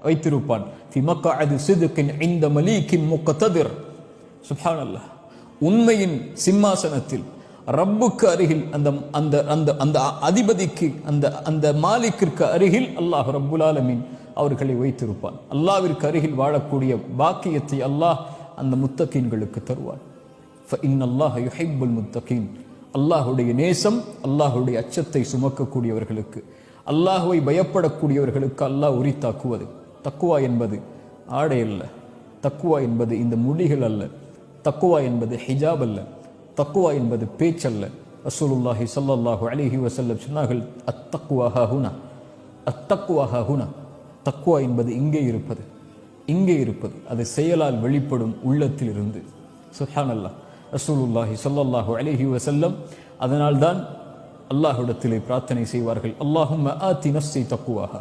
வைத்திருப்பான். ஃபி மக்அதி சித்கின் இன்த மலீகின் முக்ததிர். சுப்ஹானல்லாஹ். உண்மையின் சிம்மாசனத்தில் ரப்புக்கு அருகில் அந்த அந்த அந்த அந்த அதிபதிக்கு அந்த அந்த மாலிக்கிற்கு அருகில் அல்லாஹ் ரப்புல் ஆலமீன் அவர்களை வைத்திருப்பான். அல்லாஹ்விற்கு அருகில் வாழக்கூடிய பாக்கியத்தை அல்லாஹ் அந்த முத்தகீன்களுக்கு தருவான். ஃபஇன்னல்லாஹ யுஹிப்புல் முத்தகீன். அல்லாஹ்வுடைய நேசம், அல்லாஹ்வுடைய அச்சத்தை சுமக்கக்கூடியவர்களுக்கு, அல்லாஹ்வை பயப்படக்கூடியவர்களுக்கு அல்லாஹ் உரித்தாக்குவது. தக்குவா என்பது ஆடை அல்ல, தக்குவா என்பது இந்த முடிகள் அல்ல, தக்குவா என்பது ஹிஜாப் அல்ல, தக்குவா என்பது பேச்சல்ல. ரசூலுல்லாஹி ஸல்லல்லாஹு அலைஹி வஸல்லம் சொன்னார்கள், அத்தக்வா ஹுனா, அத்தக்வா ஹுனா. தக்குவா என்பது இங்கே இருப்பது, இங்கே இருப்பது, அது செயலால் வெளிப்படும் உள்ளத்தில் இருந்து. சுப்ஹானல்லாஹ். ரசூலுல்லாஹி ஸல்லல்லாஹு அலைஹி வஸல்லம் அதனால்தான் அல்லாஹ்விடத்திலே பிரார்த்தனை செய்வார்கள், அல்லாஹும்ம ஆதி நஃப்ஸி தக்வாஹா,